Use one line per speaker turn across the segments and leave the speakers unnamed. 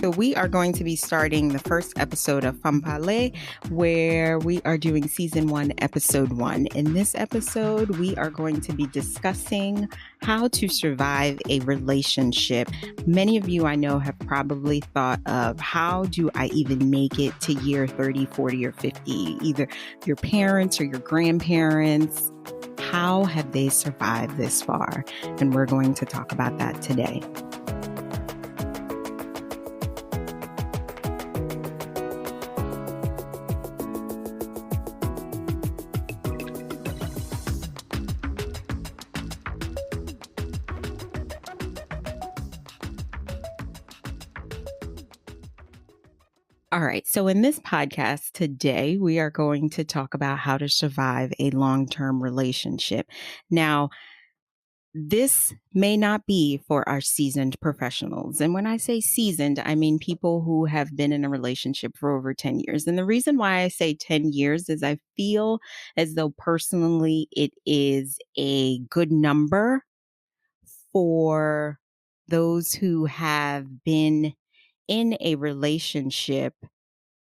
So we are going to be starting the first episode of Femme Parler, where we are doing season 1, episode 1. In this episode, we are going to be discussing how to survive a relationship. Many of you I know have probably thought of, how do I even make it to year 30, 40, or 50? Either your parents or your grandparents. How have they survived this far? And we're going to talk about that today. All right. So in this podcast today, we are going to talk about how to survive a long-term relationship. Now, this may not be for our seasoned professionals. And when I say seasoned, I mean people who have been in a relationship for over 10 years. And the reason why I say 10 years is I feel as though personally it is a good number for those who have been in a relationship,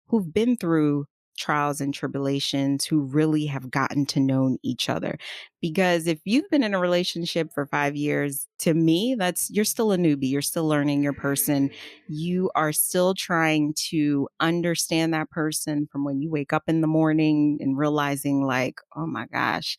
who've been through trials and tribulations, who really have gotten to know each other. Because if you've been in a relationship for 5 years, to me, you're still a newbie. You're still learning your person. You are still trying to understand that person from when you wake up in the morning and realizing like, oh my gosh,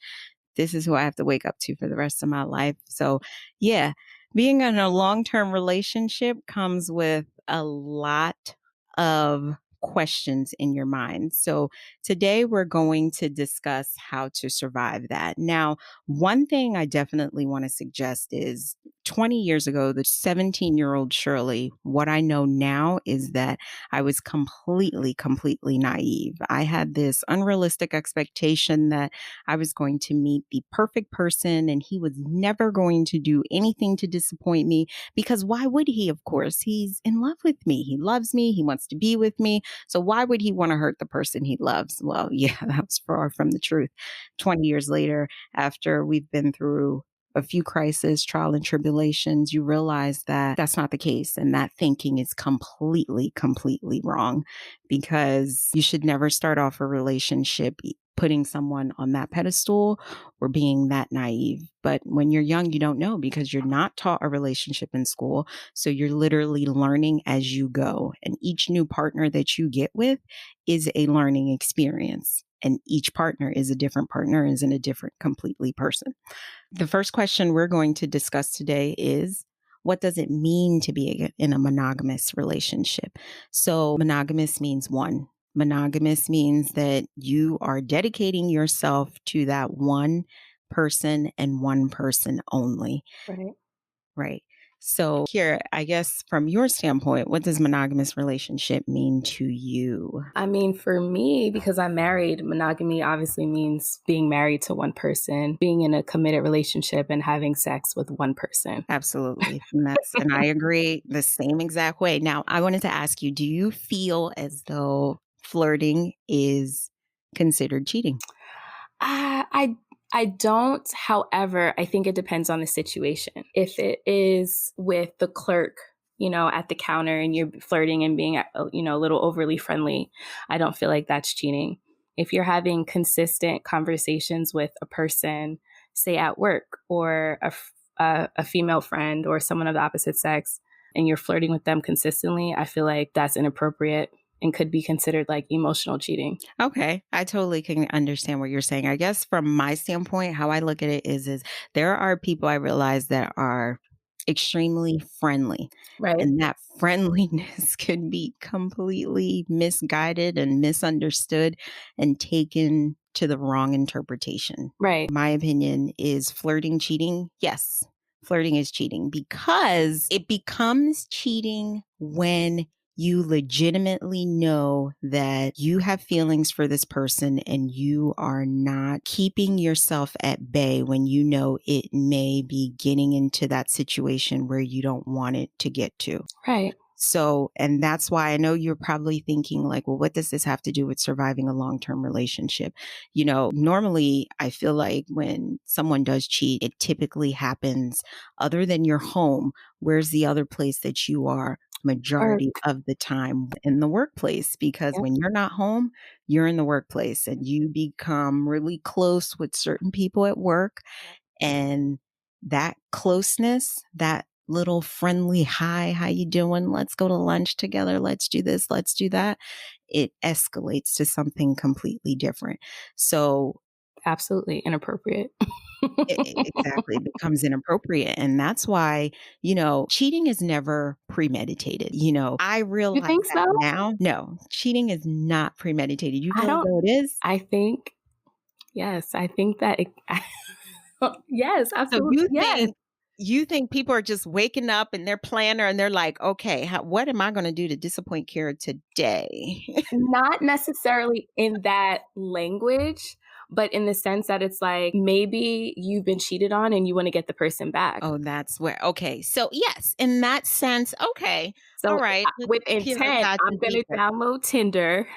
this is who I have to wake up to for the rest of my life. So yeah, being in a long-term relationship comes with a lot of questions in your mind. So today we're going to discuss how to survive that. Now, one thing I definitely want to suggest is 20 years ago, the 17-year-old Shirley, what I know now is that I was completely naive. I had this unrealistic expectation that I was going to meet the perfect person and he was never going to do anything to disappoint me, because why would he? Of course, he's in love with me. He loves me. He wants to be with me. So why would he want to hurt the person he loves? Well, yeah, that was far from the truth. 20 years later, after we've been through a few crises, trial and tribulations, you realize that that's not the case. And that thinking is completely wrong, because you should never start off a relationship putting someone on that pedestal or being that naive. But when you're young, you don't know, because you're not taught a relationship in school. So you're literally learning as you go. And each new partner that you get with is a learning experience. And each partner is a different partner, isn't a different completely person. The first question we're going to discuss today is, what does it mean to be in a monogamous relationship? So monogamous means one. Monogamous means that you are dedicating yourself to that one person and one person only.
Right.
Right. So here, I guess from your standpoint, what does monogamous relationship mean to you?
I mean, for me, because I'm married, monogamy obviously means being married to one person, being in a committed relationship and having sex with one person.
Absolutely. And I agree the same exact way. Now, I wanted to ask you, do you feel as though flirting is considered cheating?
I don't. However, I think it depends on the situation. If it is with the clerk, at the counter and you're flirting and being, a little overly friendly, I don't feel like that's cheating. If you're having consistent conversations with a person, say at work, or a female friend or someone of the opposite sex, and you're flirting with them consistently, I feel like that's inappropriate and could be considered like emotional cheating.
Okay. I totally can understand what you're saying. I guess from my standpoint, how I look at it is there are people I realize that are extremely friendly.
Right.
And that friendliness can be completely misguided and misunderstood and taken to the wrong interpretation.
Right.
My opinion is flirting cheating? Yes, flirting is cheating, because it becomes cheating when you legitimately know that you have feelings for this person and you are not keeping yourself at bay when you know it may be getting into that situation where you don't want it to get to.
Right.
So, and that's why I know you're probably thinking like, well, what does this have to do with surviving a long-term relationship? Normally I feel like when someone does cheat, it typically happens other than your home. Where's the other place that you are
Or
majority of the time in the workplace, because
yeah,
when you're not home, you're in the workplace and you become really close with certain people at work. And that closeness, that little friendly, hi, how you doing? Let's go to lunch together. Let's do this. Let's do that. It escalates to something completely different. So
absolutely inappropriate.
exactly, becomes inappropriate. And that's why, cheating is never premeditated. I
You
realize
think
that
so?
now. No, cheating is not premeditated. You
I
feel as
don't
though it is?
I think yes, I think that it yes,
So
absolutely, yes.
you think people are just waking up in their planner and they're like, "Okay, what am I gonna do to disappoint Kara today?"
Not necessarily in that language, but in the sense that it's like, maybe you've been cheated on and you wanna get the person back.
Oh, that's where okay. So, yes, in that sense, okay. All
So,
right, let's
with
peel the
intent, I'm
cotton
gonna
deeper.
download Tinder.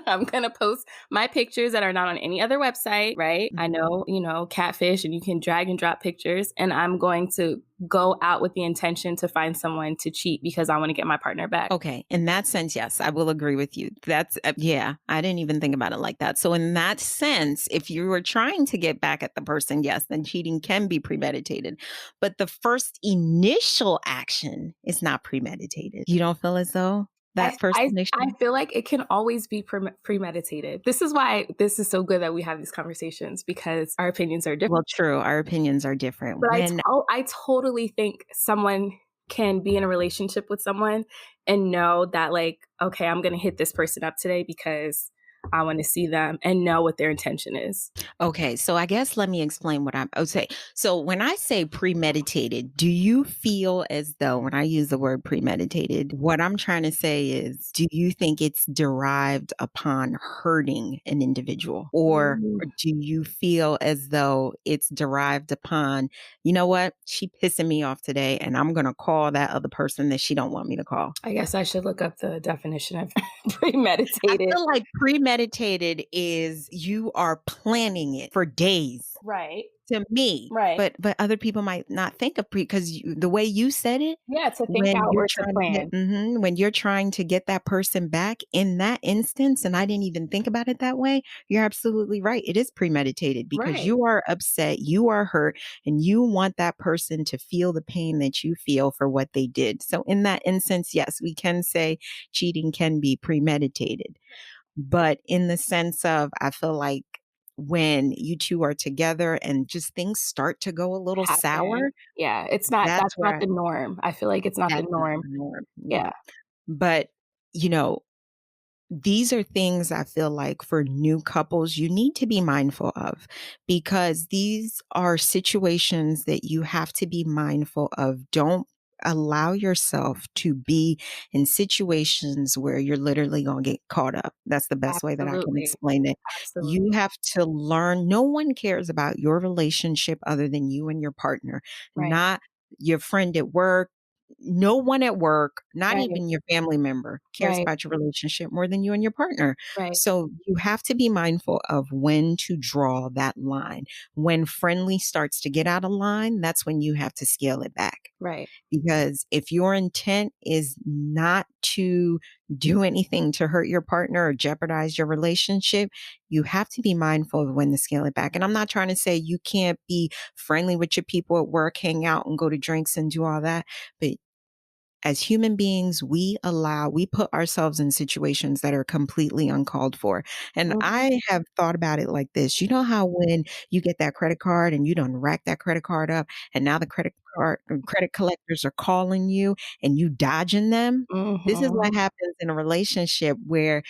I'm gonna post my pictures that are not on any other website, right? I
Mhm.
know, Catfish, and you can drag and drop pictures, and I'm going to go out with the intention to find someone to cheat because I wanna get my partner back.
Okay, in that sense, yes, I will agree with you. That's yeah, I didn't even think about it like that. So in that sense, if you were trying to get back at the person, yes, then cheating can be premeditated. But the first initial action is not premeditated. You don't feel as though
I
that first
I
initial.
I feel like it can always be premeditated. This is why this is so good that we have these conversations because our opinions are different.
Well, true, our opinions are different.
But
When
I totally think someone can be in a relationship with someone and know that, like, okay, I'm gonna hit this person up today because I want to see them and know what their intention is.
Okay, so I guess let me explain what I would say. So when I say premeditated, do you feel as though when I use the word premeditated, what I'm trying to say is, do you think it's derived upon hurting an individual? Or
Mm,
do you feel as though it's derived upon, you know what, she pissing me off today and I'm gonna call that other person that she don't want me to call?
I guess I should look up the definition of
I
premeditated.
feel like premeditated is you are planning it for days.
Right.
To me,
Right.
but other people might not think of because the way you said it,
Yeah, to think out or to plan.
when you're trying to get that person back in that instance, and I didn't even think about it that way, you're absolutely right. It is premeditated because
Right.
you are upset, you are hurt, and you want that person to feel the pain that you feel for what they did. So in that instance, yes, we can say cheating can be premeditated. But in the sense of, I feel like when you 2 are together and just things start to go a little
Happen.
sour,
Yeah,
that's
that's not
where
the norm. I feel like it's not the
that's not
norm.
the norm. Yeah.
Yeah.
But, you know, these are things I feel like for new couples, you need to be mindful of because these are situations that you have to be mindful of. Don't allow yourself to be in situations where you're literally going to get caught up. That's the best way that I can
Absolutely.
explain it. You
Absolutely.
have to learn. No one cares about your relationship other than you and your partner,
Right.
not your friend at work. No one at work, not
Right.
even your family member, cares
Right.
about your relationship more than you and your partner.
Right.
So you have to be mindful of when to draw that line. When friendly starts to get out of line, that's when you have to scale it back.
Right.
Because if your intent is not to do anything to hurt your partner or jeopardize your relationship, you have to be mindful of when to scale it back. And I'm not trying to say you can't be friendly with your people at work, hang out and go to drinks and do all that. But as human beings, we put ourselves in situations that are completely uncalled for. And
Mhm.
I have thought about it like this. You know how when you get that credit card and you done rack that credit card up and now the credit collectors are calling you and you dodging them? This is what
Mhm.
happens in a relationship where,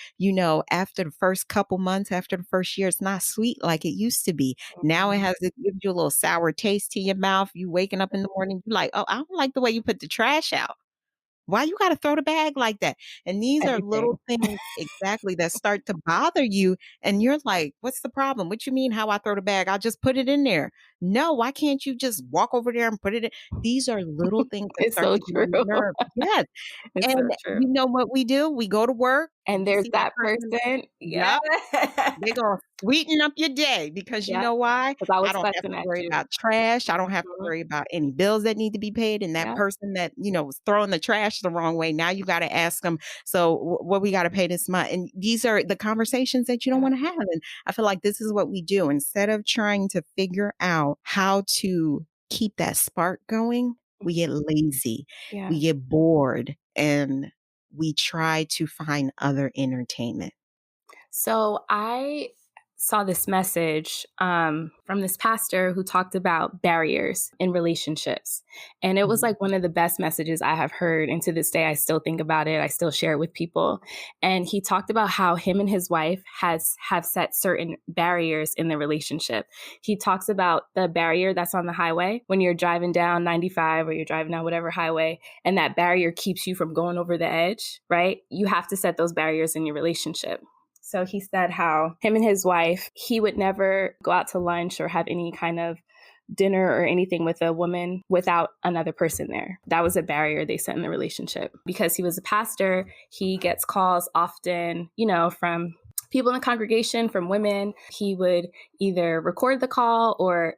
after the first couple months, after the first year, it's not sweet like it used to be. Now it gives you a little sour taste to your mouth. You waking up in the morning, you're like, oh, I don't like the way you put the trash out. Why you gotta throw the bag like that? And these are
Everything.
little things exactly that start to bother you, and you're like, "What's the problem? What you mean how I throw the bag? I'll just put it in there." No, why can't you just walk over there and put it in? These are little things that
It's
start
so
to get
true.
on your nerve. Yes.
It's so
And
true.
you know what we do? We go to work,
And
we
there's
see that
that
person.
person. Yeah.
Yep. They're gonna sweeten up your day because you
Yeah,
know why?
because I
I
was
don't have
fussing
to
at
worry
you.
about trash. I don't have to
Mhm.
worry about any bills that need to be paid. And that
Yeah.
person that, was throwing the trash the wrong way, now you got to ask them, so what we got to pay this month? And these are the conversations that you don't
Yeah.
want to have. And I feel like this is what we do. Instead of trying to figure out how to keep that spark going, we get lazy,
Yeah.
we get bored, and we try to find other entertainment.
So I saw this message from this pastor who talked about barriers in relationships. And it was
Mhm.
like one of the best messages I have heard. And to this day, I still think about it. I still share it with people. And he talked about how him and his wife have set certain barriers in the relationship. He talks about the barrier that's on the highway when you're driving down 95 or you're driving down whatever highway, and that barrier keeps you from going over the edge, right? You have to set those barriers in your relationship. So he said how him and his wife, he would never go out to lunch or have any kind of dinner or anything with a woman without another person there. That was a barrier they set in the relationship. Because he was a pastor, he gets calls often, from people in the congregation, from women. He would either record the call or,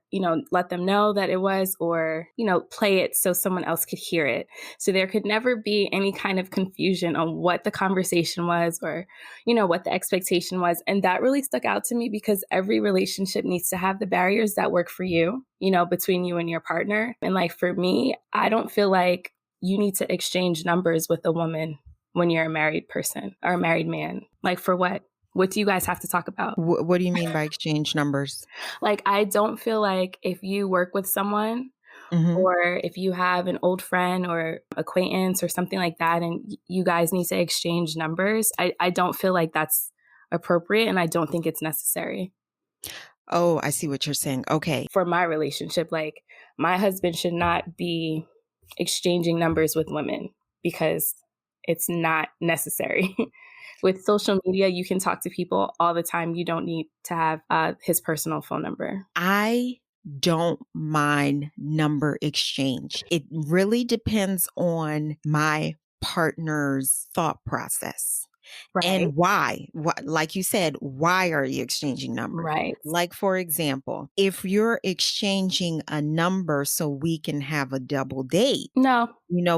let them know that it was, or, play it so someone else could hear it. So there could never be any kind of confusion on what the conversation was or, what the expectation was. And that really stuck out to me because every relationship needs to have the barriers that work for you, between you and your partner. And like for me, I don't feel like you need to exchange numbers with a woman when you're a married person or a married man. Like for what? What do you guys have to talk about?
What do you mean by exchange numbers?
Like, I don't feel like if you work with someone
Mhm.
or if you have an old friend or acquaintance or something like that, and you guys need to exchange numbers, I don't feel like that's appropriate and I don't think it's necessary.
Oh, I see what you're saying. Okay.
For my relationship, like my husband should not be exchanging numbers with women because it's not necessary. With social media, you can talk to people all the time. You don't need to have his personal phone number.
I don't mind number exchange. It really depends on my partner's thought process.
Right.
And why? Like you said, why are you exchanging numbers?
Right.
Like, for example, if you're exchanging a number so we can have a double date,
No,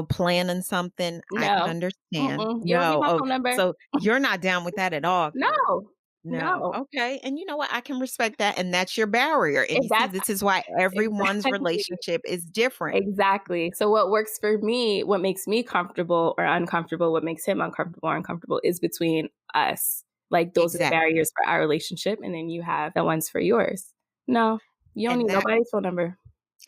planning something, I can
no.
understand.
Mm-mm. You don't need
No.
my
Oh,
phone number.
so you're not down with that at all.
No,
No.
no.
Okay. And you know what? I can respect that. And that's your barrier. And
If
you see,
that's
this is why everyone's
exactly.
relationship is different.
Exactly. So what works for me, what makes me comfortable or uncomfortable, what makes him uncomfortable or uncomfortable is between us. Like those are the
Exactly.
barriers for our relationship. And then you have the ones for yours. No, you don't
And
need
that
nobody's phone number.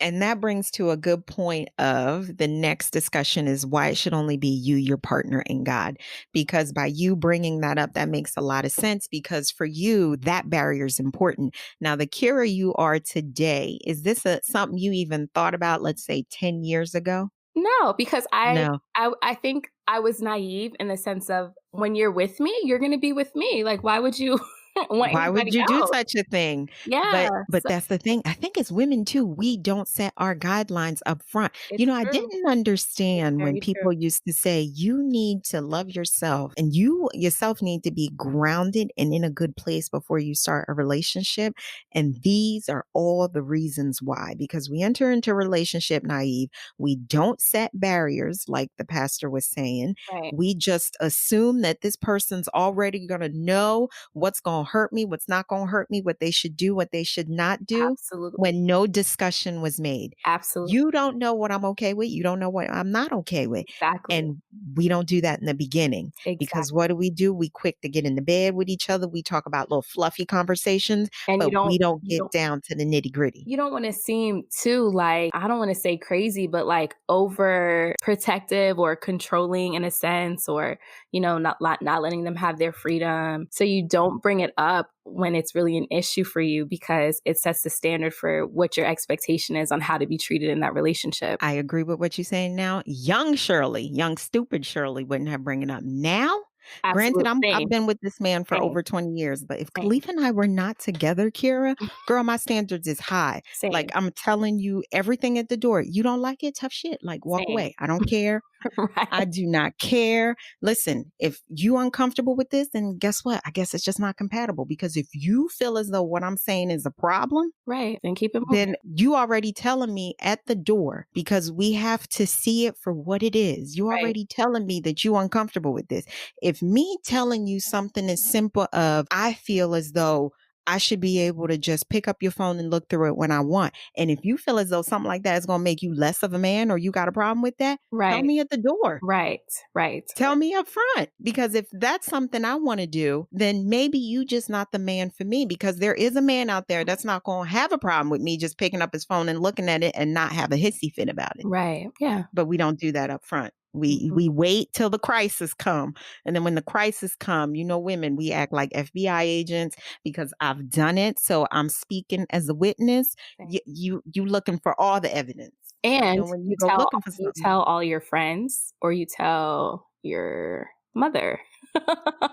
And that brings to a good point of the next discussion is why it should only be you, your partner, and God. Because by you bringing that up, that makes a lot of sense because for you, that barrier is important. Now, the Kira you are today, is this something you even thought about, let's say 10 years ago?
No, because
No.
I think I was naive in the sense of when you're with me, you're gonna be with me. Like why would you want
Why would
anybody
you do
else?
such a thing?
Yeah.
But
So
that's the thing. I think as women too, we don't set our guidelines up front.
it's
I
true.
didn't
It's
understand when
very true.
people used to say you need to love yourself and you yourself need to be grounded and in a good place before you start a relationship. And these are all the reasons why, because we enter into a relationship naive. We don't set barriers like the pastor was saying.
Right.
We just assume that this person's already going to know what's going to hurt me, what's not going to hurt me, what they should do, what they should not do,
Absolutely.
when no discussion was made.
Absolutely.
You don't know what I'm okay with. You don't know what I'm not okay with.
Exactly.
And we don't do that in the beginning because what
Exactly.
do? We quick to get into bed with each other. We talk about little fluffy conversations,
And
but we don't
you
get
don't
down to the nitty gritty.
you don't want to seem too like, I don't want to say crazy, but like over protective or controlling in a sense, or, not letting them have their freedom. So you don't bring it up when it's really an issue for you because it sets the standard for what your expectation is on how to be treated in that relationship.
I agree with what you're saying now. Young Shirley, young stupid Shirley wouldn't have bring it up. Now Granted,
Absolute
I've
same,
been with this man for
same,
over 20 years, but if
same,
Khalif and I were not together, Kira, girl, my standards is high. Like
same,
I'm telling you everything at the door. You don't like it? Tough shit. Like walk
same.
away. I don't care.
Right,
I do not care. Listen, if you uncomfortable with this, then guess what? I guess it's just not compatible because if you feel as though what I'm saying is a problem,
right. Then keep it moving.
then you already telling me at the door because we have to see it for what it is. You
Right,
already telling me that you uncomfortable with this. If me telling you something as simple of I feel as though I should be able to just pick up your phone and look through it when I want. And if you feel as though something like that is going to make you less of a man or you got a problem with that, tell
right,
me at the door.
right, right,
Tell me up front because if that's something I want to do, then maybe you just not the man for me because there is a man out there that's not going to have a problem with me just picking up his phone and looking at it and not have a hissy fit about it.
right. Yeah.
But we don't do that up front. We
Mhm.
we wait till the crisis come. And then when the crisis come, you know women, we act like FBI agents because I've done it. So I'm speaking as a witness.
Same.
You looking for all the evidence.
And
And when you go looking for
you
something,
tell all your friends or you tell your mother.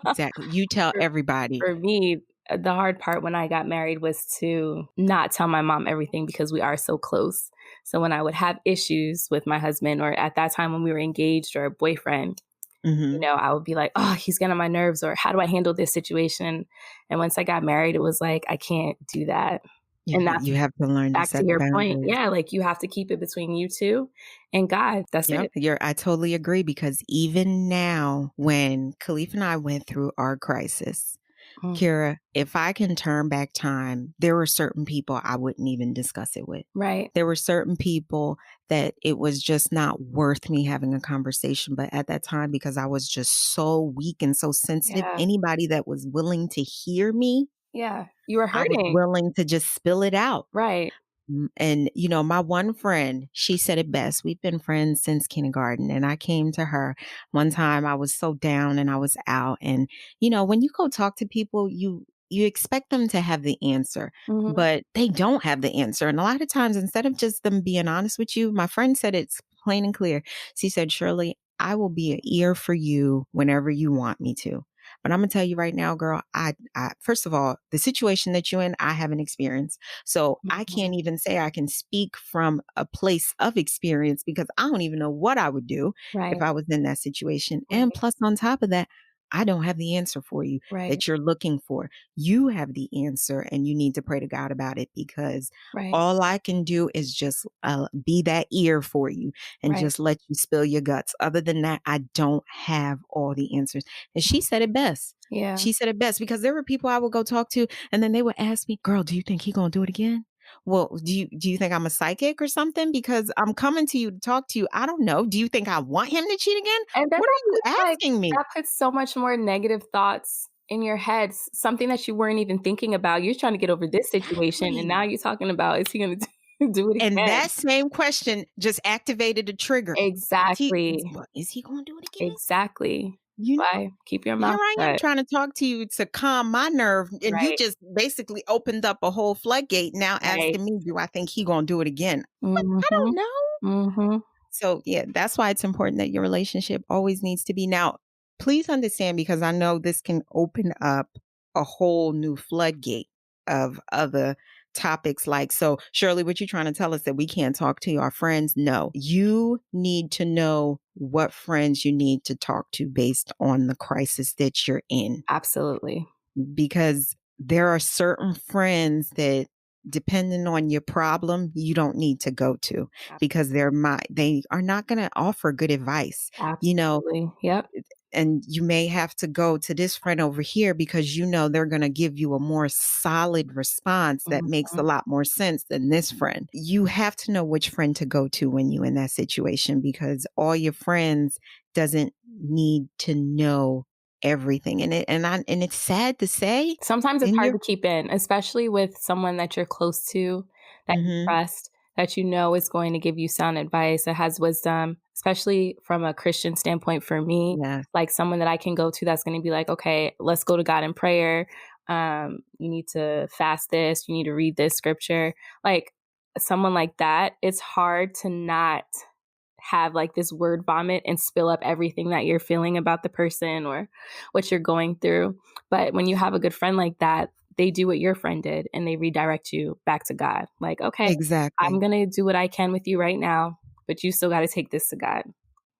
exactly. You tell
For
everybody.
for me, the hard part when I got married was to not tell my mom everything because we are so close. So when I would have issues with my husband or at that time when we were engaged or a boyfriend,
Mhm.
I would be like, "Oh, he's getting on my nerves," or "How do I handle this situation?" And once I got married, it was like, I can't do that. And that's
You have to learn to
back to
set
your point.
boundaries.
Yeah, like you have to keep it between you 2 and God. That's
Yep,
it.
I totally agree because even now, when Khalif and I went through our crisis,
Mm,
Kira, if I can turn back time, there were certain people I wouldn't even discuss it with.
right.
There were certain people that it was just not worth me having a conversation. But at that time, because I was just so weak and so sensitive,
Yeah.
anybody that was willing to hear me,
Yeah. You were
I was
hurting.
willing to just spill it out.
Right.
And, my one friend, she said it best. We've been friends since kindergarten. And I came to her one time. I was so down and I was out. And, when you go talk to people, you expect them to have the answer,
Mhm.
but they don't have the answer. And a lot of times, instead of just them being honest with you, my friend said it's plain and clear. She said, Shirley, I will be an ear for you whenever you want me to. But I'm gonna tell you right now, girl, I first of all, the situation that you're in, I haven't experienced. So I
Mhm.
can't even say I can speak from a place of experience because I don't even know what I would do if
Right.
I was in that situation. And
Right.
plus, on top of that, I don't have the answer for you
Right.
that you're looking for. You have the answer and you need to pray to God about it because
Right.
all I can do is just be that ear for you and
Right.
just let you spill your guts. Other than that, I don't have all the answers. And she said it best.
Yeah.
She said it best because there were people I would go talk to and then they would ask me, "Girl, do you think he going to do it again?" Well, do you think I'm a psychic or something because I'm coming to you to talk to you? I don't know. Do you think I want him to cheat again?
And then
What are you asking me?
that puts so much more negative thoughts in your head, something that you weren't even thinking about. You're trying to get over this situation, and now
Exactly.
you're talking about, is he gonna do it
And
again?
that same question just activated a trigger.
Exactly.
Is he going to do it again?
Exactly.
You know?
Why? Keep your
Here
mouth
I am
shut.
trying to talk to you to calm my nerve, and you
Right.
just basically opened up a whole floodgate now
Right.
asking me, do I think he gonna do it again? What? I don't
Mhm.
know.
Mhm.
So yeah, that's why it's important that your relationship always needs to be. Now, please understand because I know this can open up a whole new floodgate of other topics like so Shirley, what you trying to tell us that we can't talk to our friends? No. You need to know what friends you need to talk to based on the crisis that you're in
Absolutely.
because there are certain friends that depending on your problem you don't need to go to
Ab
because they are not going to offer good advice, you know
absolutely. Yep.
and you may have to go to this friend over here because they're going to give you a more solid response that makes a
Mhm.
lot more sense than this friend. You have to know which friend to go to when you're in that situation because all your friends doesn't need to know everything. And it's sad to say
Sometimes it's
in
hard
your
to keep in, especially with someone that you're close to, that you
mhm,
trust, that you know is going to give you sound advice, that has wisdom, especially from a Christian standpoint for me,
yeah.
like someone that I can go to that's gonna be like, "Okay, let's go to God in prayer. You need to fast this, you need to read this scripture." Like, someone like that, it's hard to not have like this word vomit and spill up everything that you're feeling about the person or what you're going through. But when you have a good friend like that, they do what your friend did and they redirect you back to God. Like, okay, I'm
Exactly.
going to do what I can with you right now, but you still got to take this to God.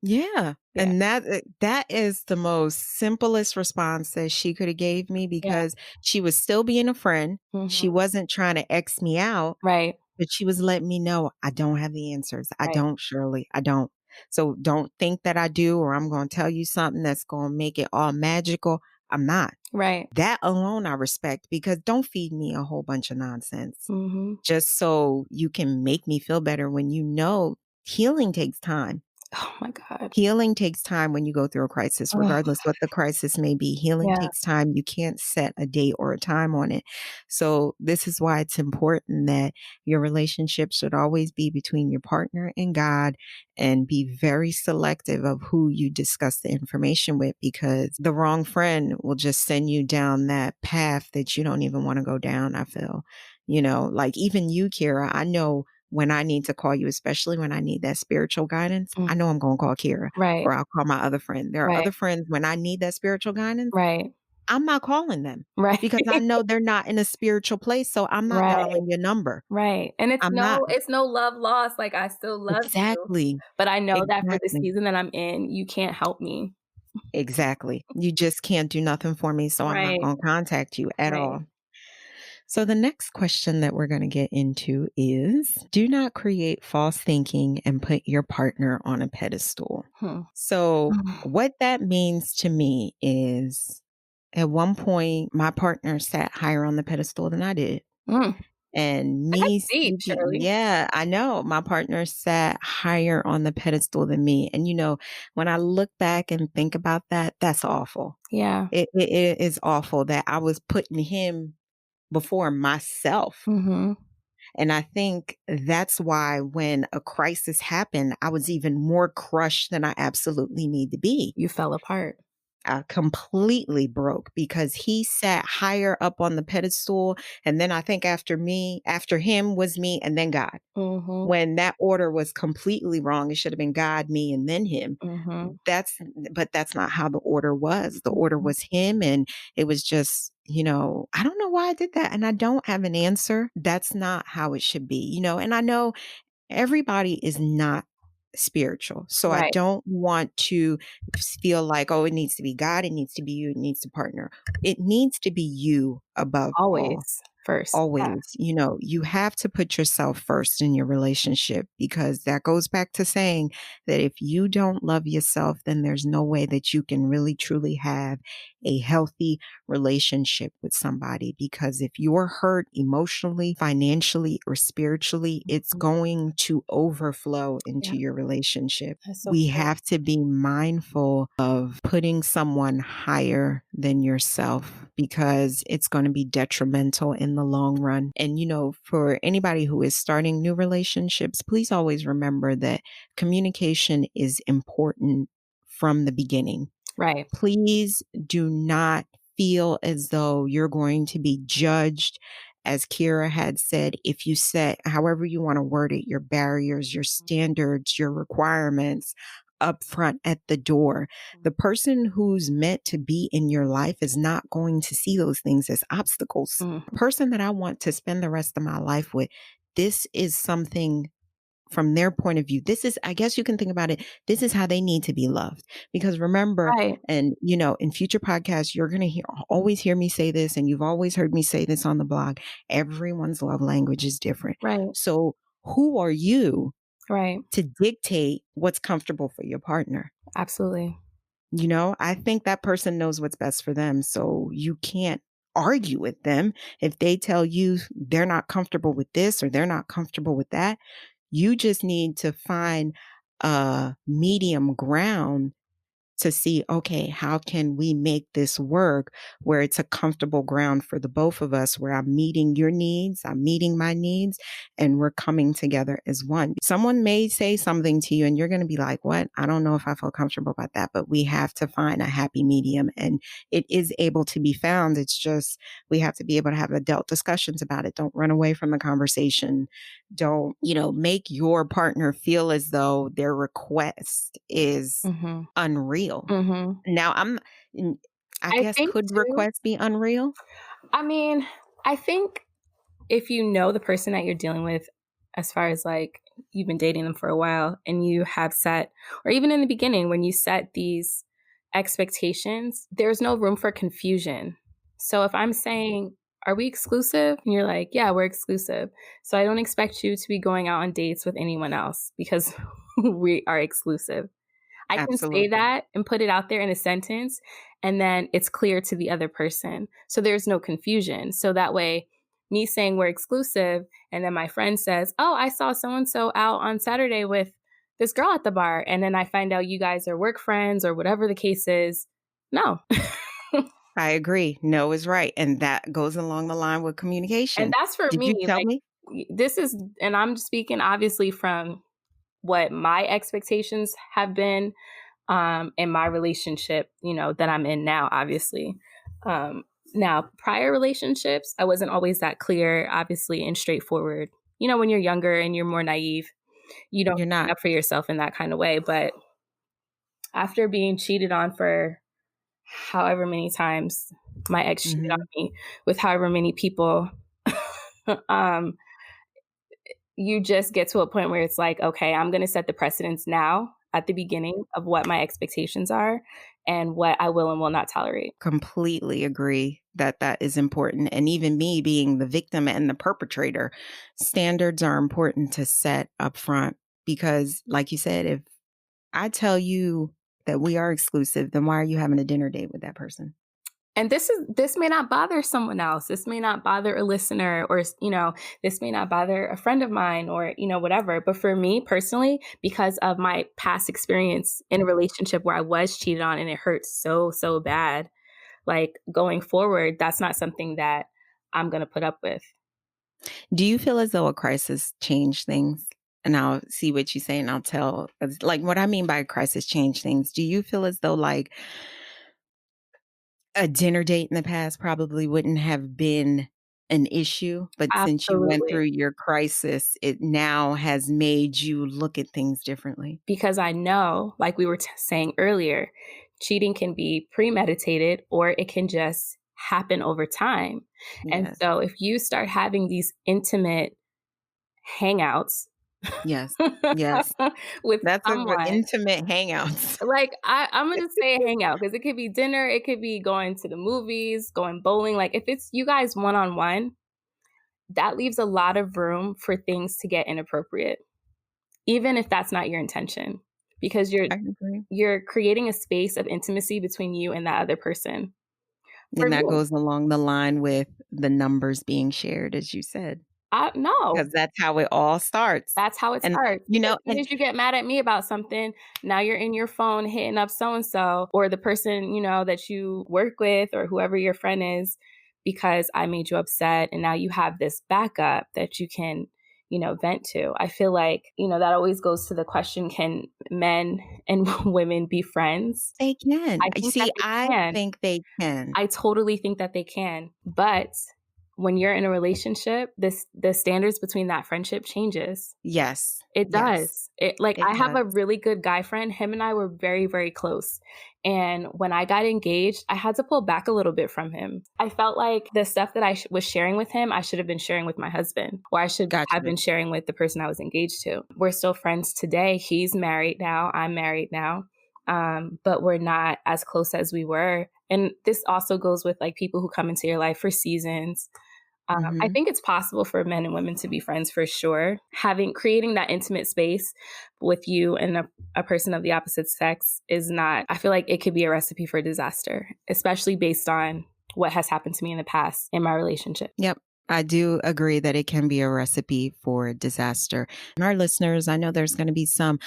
Yeah,
Yeah.
and that is the most simplest response that she coulda gave me
Yeah.
because she was still being a friend. She
Mhm.
wasn't trying to X me out,
Right.
but she was letting me know, "I don't have the answers. I
Right.
don't, Shirley. I don't. So don't think that I do or I'm gonna tell you something that's gonna make it all magical. I'm not."
Right.
That alone I respect because don't feed me a whole bunch of nonsense
Mhm.
just so you can make me feel better when you know healing takes time.
Oh my God.
Healing takes time when you go through a crisis,
Ugh.
regardless what the crisis may be. Healing
Yeah.
takes time. You can't set a date or a time on it. So this is why it's important that your relationship should always be between your partner and God and be very selective of who you discuss the information with because the wrong friend will just send you down that path that you don't even want to go down, I feel. Like even you, Kira, I know when I need to call you, especially when I need that spiritual guidance, I
Mhm.
know I'm gonna call Kira
Right.
or I'll call my other friend. There are
Right.
other friends when I need that spiritual guidance,
Right.
I'm not calling them
Right.
because I know they're not in a spiritual place, so I'm not
Right.
dialing your number.
Right. And
I'm not.
it's no love lost, like, I still love you,
Exactly.
but I know that for the
Exactly.
season that I'm in, you can't help me.
Exactly. You just can't do nothing for me, so I'm not
Right.
gonna contact you at
Right.
all. So the next question that we're going to get into is do not create false thinking and put your partner on a pedestal.
Hmm.
So what that means to me is at one point my partner sat higher on the pedestal than I did.
Mm.
And
That's
me
deep,
speaking,
Shirley.
yeah, I know my partner sat higher on the pedestal than me. And when I look back and think about that, that's awful.
Yeah.
It is awful that I was putting him before myself.
Mhm.
And I think that's why when a crisis happened, I was even more crushed than I absolutely need to be.
You fell apart.
I completely broke because he sat higher up on the pedestal. And then I think after him was me and then God.
Mhm.
When that order was completely wrong, it should have been God, me, and then him.
Mhm.
That's but that's not how the order was. The order
Mhm.
was him and it was just, I don't know why I did that and I don't have an answer. That's not how it should be, and I know everybody is not spiritual. So I
Right.
don't want to feel like, oh, it needs to be God, it needs to be you, it needs to partner. It needs to be you above all.
Always first. Yeah.
Always, you have to put yourself first in your relationship because that goes back to saying that if you don't love yourself, then there's no way that you can really truly have a healthy relationship with somebody. Because if you're hurt emotionally, financially, or spiritually, it's
Mhm.
going to overflow
Yeah.
into your relationship.
That's so
We
true.
have to be mindful of putting someone higher than yourself because it's going to be detrimental in the long run. And, for anybody who is starting new relationships, please always remember that communication is important from the beginning.
Right.
Please do not feel as though you're going to be judged. As Kira had said, if you set, however you want to word it, your barriers, your standards, your requirements up front at the door, the person who's meant to be in your life is not going to see those things as obstacles. The
Mhm.
person that I want to spend the rest of my life with, this is something from their point of view. This is, I guess you can think about it, this is how they need to be loved. Because remember,
Right.
and in future podcasts, you're going to always hear me say this, and you've always heard me say this on the blog. Everyone's love language is different.
Right.
So who are you
Right.
to dictate what's comfortable for your partner?
Absolutely.
I think that person knows what's best for them. So you can't argue with them if they tell you they're not comfortable with this or they're not comfortable with that. You just need to find a medium ground to see, okay, how can we make this work where it's a comfortable ground for the both of us, where I'm meeting your needs, I'm meeting my needs, and we're coming together as one. Someone may say something to you and you're going to be like, what? I don't know if I feel comfortable about that, but we have to find a happy medium, and it is able to be found. It's just, we have to be able to have adult discussions about it. Don't run away from the conversation. Don't, make your partner feel as though their request is
Mm-hmm.
unreal.
Mm-hmm.
Now, I
I
guess,
think
could
too.
requests be unreal?
I mean, I think if you know the person that you're dealing with, as far as like you've been dating them for a while and you have set, or even in the beginning when you set these expectations, there's no room for confusion. So if I'm saying, are we exclusive? And you're like, yeah, we're exclusive. So I don't expect you to be going out on dates with anyone else because we are exclusive. I can say
Absolutely.
that and put it out there in a sentence, and then it's clear to the other person. So there's no confusion. So that way, me saying we're exclusive, and then my friend says, oh, I saw so and so out on Saturday with this girl at the bar. And then I find out you guys are work friends or whatever the case is. No.
I agree. No is right. And that goes along the line with
And
communication.
that's for
Did you
me.
tell
Like,
me?
this is, and I'm speaking obviously from what my expectations have been in my relationship, that I'm in now, obviously. Now, prior relationships, I wasn't always that clear, obviously, and straightforward. When you're younger and you're more naive, you don't
You're
stand
not.
up for yourself in that kind of way. But after being cheated on for however many times, my ex cheated on
Mhm.
me with however many people, um, you just get to a point where it's like, okay, I'm going to set the precedence now at the beginning of what my expectations are and what I will and will not tolerate.
Completely agree that that is important. And even me being the victim and the perpetrator, standards are important to set up front because, like you said, if I tell you that we are exclusive, then why are you having a dinner date with that person?
And this may not bother someone else. This may not bother a listener, or this may not bother a friend of mine, or whatever. But for me personally, because of my past experience in a relationship where I was cheated on and it hurt so bad, like going forward, that's not something that I'm going to put up with.
Do you feel as though a crisis changed things? And I'll see what you say and I'll tell. Like, what I mean by a crisis changed things. Do you feel as though, like, a dinner date in the past probably wouldn't have been an issue, but since you went through
Absolutely.
your crisis, it now has made you look at things differently?
Because I know, like we were saying earlier, cheating can be premeditated or it can just happen over time. And
Yes.
so if you start having these intimate hangouts
Yes. Yes.
with
That's a v
someone,
intimate hangouts.
like I'm going to say hangout because it could be dinner, it could be going to the movies, going bowling. Like if it's you guys one on one, that leaves a lot of room for things to get inappropriate, even if that's not your intention, because
I agree.
you're creating a space of intimacy between you and that other person. For
And that
me,
goes along the line with the numbers being shared, as you said,
no,
because that's how it all starts.
that's how it
And,
starts. Because as soon
and
as you get mad at me about something, now you're in your phone hitting up so and so or the person, that you work with or whoever your friend is because I made you upset. And now you have this backup that you can, vent to. I feel like, that always goes to the question, can men and women be friends?
they can.
I
You
think that
see,
they
I
can.
think they can.
I totally think that they can. But when you're in a relationship, the standards between that friendship changes.
Yes.
It
Yes.
does. Like
It
I have
does.
a really good guy friend. Him and I were very, very close. And when I got engaged, I had to pull back a little bit from him. I felt like the stuff that I was sharing with him, I should have been sharing with my husband, or I should
Got
have
you.
been sharing with the person I was engaged to. We're still friends today. He's married now. I'm married now. But we're not as close as we were. And this also goes with like people who come into your life for seasons. I
Mhm.
think it's possible for men and women to be friends for sure. Creating that intimate space with you and a person of the opposite sex is not, I feel like it could be a recipe for disaster, especially based on what has happened to me in the past in my relationship.
Yep. I do agree that it can be a recipe for disaster. And our listeners, I know there's going to be some,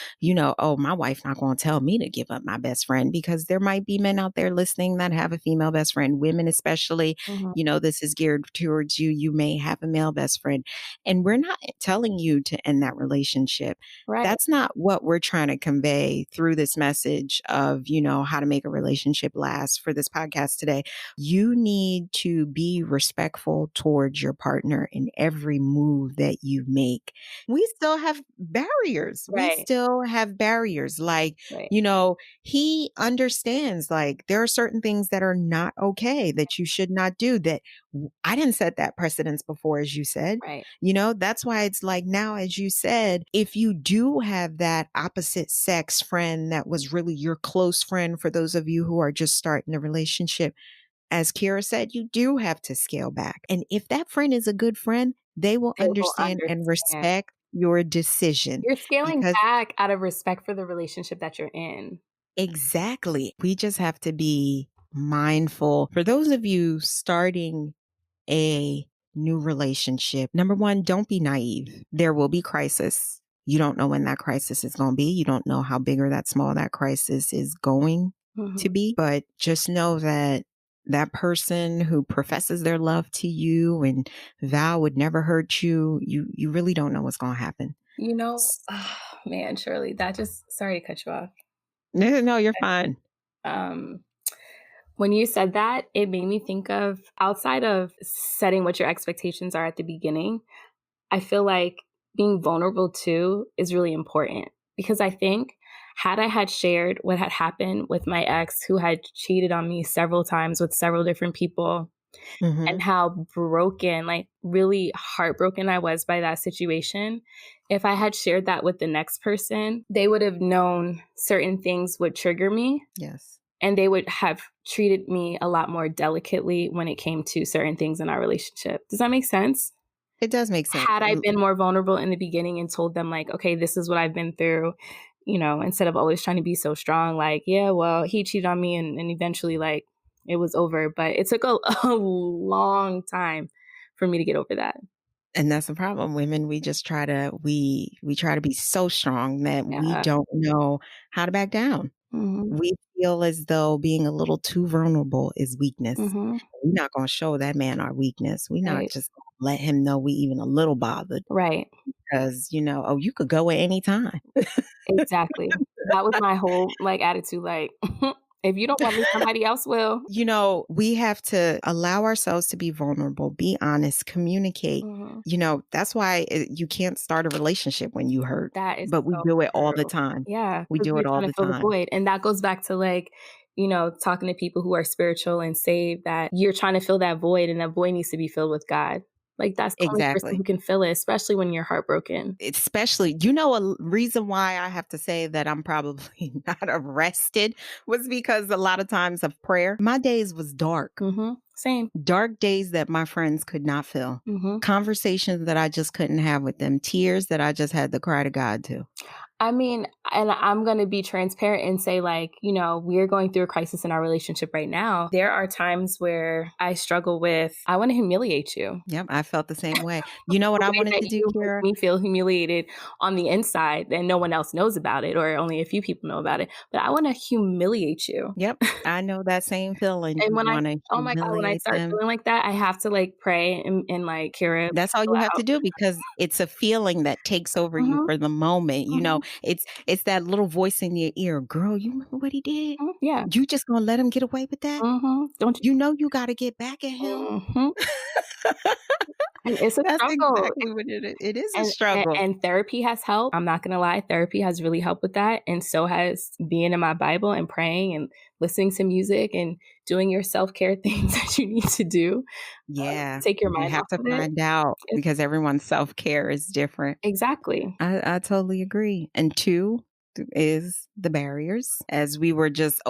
oh, my wife not going to tell me to give up my best friend, because there might be men out there listening that have a female best friend, women especially.
Mhm.
This is geared towards you. You may have a male best friend, and we're not telling you to end that relationship.
Right,
That's not what we're trying to convey through this message of, how to make a relationship last for this podcast today. You need to be respectful towards your partner in every move that you make. We still have barriers. We
right,
still have barriers. Like,
right,
he understands, like, there are certain things that are not okay that you should not do, that I didn't set that precedence before, as you said.
right.
That's why it's like now, as you said, if you do have that opposite sex friend that was really your close friend, for those of you who are just starting a relationship, as Kira said, you do have to scale back. And if that friend is a good friend, they will
They will
understand and
understand.
respect your decision,
You're scaling
because
back out of respect for the relationship that you're in.
exactly, we just have to be mindful. For those of you starting a new relationship, number one, don't be naive. There will be crisis. You don't know when that crisis is going to be. You don't know how big or that small that crisis is going
Mhm.
to be. But just know that that person who professes their love to you and vow would never hurt you, you really don't know what's going to happen.
Oh, man, Shirley, that just sorry to cut you off.
No, no, you're fine.
Um, when you said that, it made me think of outside of setting what your expectations are at the beginning, I feel like being vulnerable too is really important because I think had I had shared what had happened with my ex who had cheated on me several times with several different people
Hmm.
and how broken, like really heartbroken I was by that situation, if I had shared that with the next person, they would have known certain things would trigger me
Yes,
and they would have treated me a lot more delicately when it came to certain things in our relationship. Does that make sense?
it does make sense.
Had I been more vulnerable in the beginning and told them like, okay, this is what I've been through, instead of always trying to be so strong, like, yeah, well, he cheated on me and eventually like it was over. But it took a long time for me to get over that.
And that's the problem. Women, we just try to we try to be so strong that we
Yeah.
don't know how to back down.
Hmm.
We feel as though being a little too vulnerable is weakness.
Hmm.
We're not going to show that man our weakness. We're not
Right.
just going to let him know we even a little bothered,
Right.
because, oh, you could go at any time.
Exactly. That was my whole like attitude. Like, if you don't want me, somebody else will.
We have to allow ourselves to be vulnerable, be honest, communicate.
Hmm.
That's why you can't start a relationship when you hurt,
That is
but we
so
do it all the
true.
time.
Yeah,
We
because
do
you're
it all
trying to
the
fill the
time.
void, and that goes back to, like, talking to people who are spiritual and saved that you're trying to fill that void, and that void needs to be filled with God. Like, that's the only person
Exactly.
who can fill it, especially when you're heartbroken.
Especially, reason why I have to say that I'm probably not arrested was because a lot of times of prayer, my days was dark.
Mhm. Same.
Dark days that my friends could not fill.
Mhm.
Conversations that I just couldn't have with them. Tears that I just had to cry to God to.
I mean, and I'm gonna be transparent and say, like, we're going through a crisis in our relationship right now. There are times where I struggle with, I wanna humiliate you.
Yep, I felt the same way. You know what
The
I
way
wanted
that
to do,
you make
Kira?
me feel humiliated on the inside and no one else knows about it or only a few people know about it, but I wanna humiliate you.
Yep, I know that same feeling.
And
You
when I
wanna
oh my god, when I
humiliate
start
them.
feeling like that, I have to, like, pray and like, Kira,
That's all
chill
you have to
out.
do, because it's a feeling that takes over you
Mhm,
for the moment.
mhm,
It's that little voice in your ear, "Girl, you remember what he did?
mhm, yeah,
You just gonna let him get away with that?
mhm, don't you
You know you gotta get back at him."
mhm, and it's a
That's
struggle.
exactly what it is. It is a
And
struggle.
and therapy has helped. I'm not gonna lie, therapy has really helped with that, and so has being in my Bible and praying and listening to music and doing your self-care things that you need to do,
Yeah,
to take your
you
mind
have
off
to
of it.
find out,
It's
because everyone's self-care is different.
exactly.
I totally agree. And two is the barriers, as we were just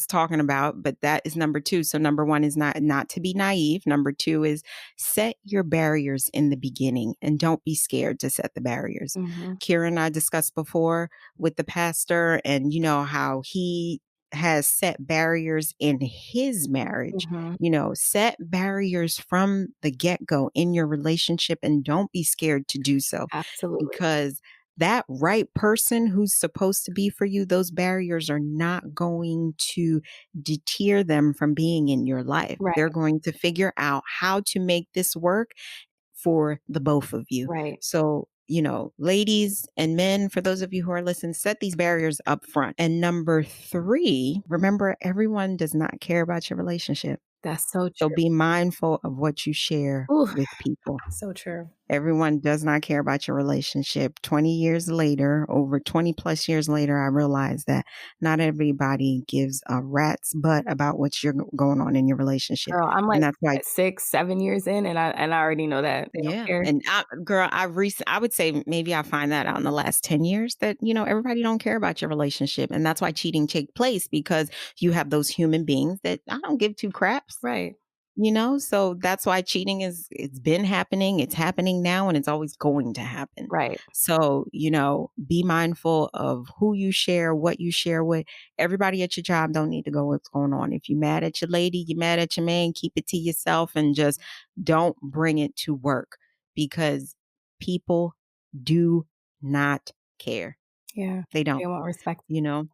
talking about, but that is number two. So number one is not to be naive. Number two is set your barriers in the beginning, and don't be scared to set the barriers.
Mhm.
Kira and I discussed before with the pastor, and how he has set barriers in his marriage,
Mhm.
set barriers from the get-go in your relationship, and don't be scared to do so,
Absolutely.
because that right person who's supposed to be for you, those barriers are not going to deter them from being in your life.
Right,
They're going to figure out how to make this work for the both of you.
right.
So, ladies and men, for those of you who are listening, set these barriers up front. And number 3, remember, everyone does not care about your relationship.
That's so
So
true.
be mindful of what you share
Ooh,
with people.
so true.
Everyone does not care about your relationship. 20 years later, over 20 plus years later, I realized that not everybody gives a rat's butt about what's going on in your relationship.
Girl, I'm
And
like,
that's why,
6, 7 years in, and I already know that they don't
yeah.
care.
And girl, I would say maybe I find that out in the last 10 years that, everybody don't care about your relationship. And that's why cheating take place, because you have those human beings that I don't give two craps.
Right,
So that's why cheating it's been happening, it's happening now, and it's always going to happen.
right,
So, be mindful of who you share, what you share with. Everybody at your job don't need to go what's going on. If you're mad at your lady, you're mad at your man, keep it to yourself and just don't bring it to work, because people do not care.
yeah.
They
They
don't,
won't respect.
you know.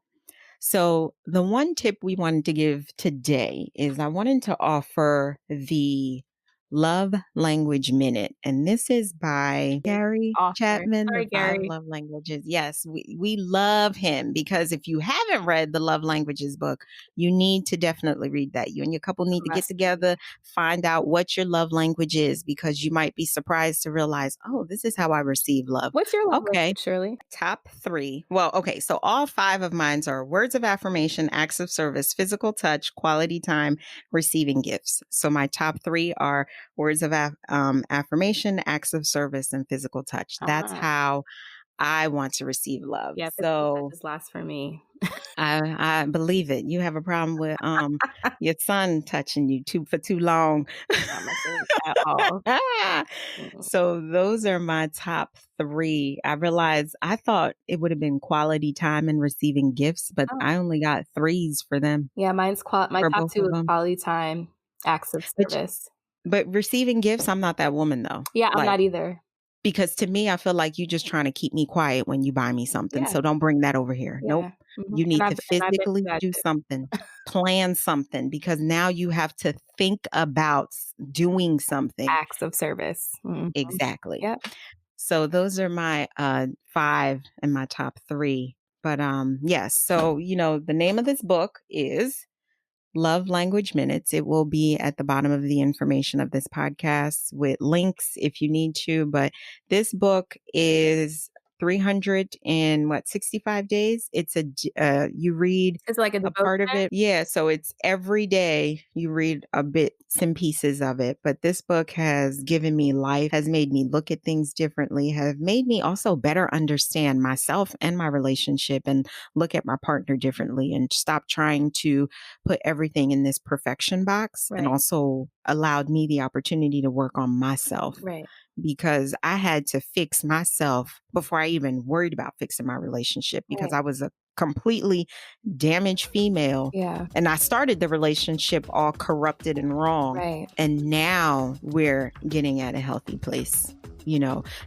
So, the one tip we wanted to give today is I wanted to offer the Love Language Minute. And this is by Gary
Author.
Chapman, The
Sorry,
5
Gary.
Love Languages. Yes, we love him, because if you haven't read the Love Languages book, you need to definitely read that. You and your couple need to get
Must.
together, find out what your love language is, because you might be surprised to realize, oh, this is how I receive love.
What's your love
Okay.
language, Shirley?
Top 3. Well, okay. So all 5 of mine are words of affirmation, acts of service, physical touch, quality time, receiving gifts. So my top 3 are words of affirmation, acts of service, and physical touch. That's
Ah,
how I want to receive love.
yeah, physical
So
touch is last for me.
I believe it. You have a problem with your son touching you for too long.
Not my thing at all. Mm.
So those are my top 3. I realized I thought it would have been quality time and receiving gifts, but
Oh,
I only got 3s for them,
yeah, my
for
top
both
2
of
is
them.
quality time, acts of
But
service.
but receiving gifts, I'm not that woman though.
Yeah, I'm
Like,
not either.
because to me, I feel like you just trying to keep me quiet when you buy me something.
Yeah,
So don't bring that over here. Nope.
yeah. Mhm,
You
and
need to
I've been through
physically
that
do
too.
something, plan something, because now you have to think about doing something.
Acts of service. Mhm.
Exactly.
Yep.
So those are my 5 and my top 3. But yes, so the name of this book is Love Language Minutes. It will be at the bottom of the information of this podcast with links if you need to. But this book is 365 days. It's you read
It's like a
a part of
devotion?
it. Yeah. So it's every day you read a bits and pieces of it. But this book has given me life, has made me look at things differently, have made me also better understand myself and my relationship, and look at my partner differently, and stop trying to put everything in this perfection box, and
Right,
also allowed me the opportunity to work on myself,
right,
because I had to fix myself before I even worried about fixing my relationship, because
right.
I was a completely damaged female,
Yeah,
and I started the relationship all corrupted and wrong.
right.
And now we're getting at a healthy place.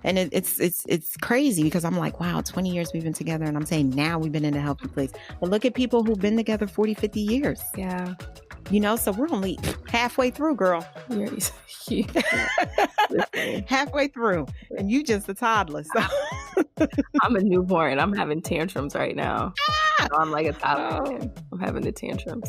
And it's crazy, because I'm like, wow, 20 years we've been together, and I'm saying now we've been in a healthy place. But look at people who've been together 40, 50 years,
Yeah.
so we're only halfway through, girl.
You're you listen,
Halfway through, and you just a toddler. So
I'm a newborn. I'm having tantrums right now. So I'm like a toddler.
Oh.
I'm having the tantrums.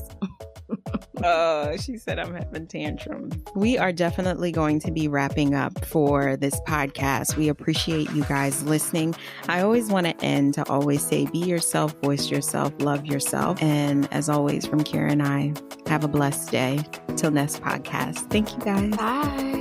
She said I'm having tantrums. We are definitely going to be wrapping up for this podcast. We appreciate you guys listening. I always want to end to always say, be yourself, voice yourself, love yourself. And as always, from Kira and I, have a blessed day. Till next podcast. Thank you guys.
Bye.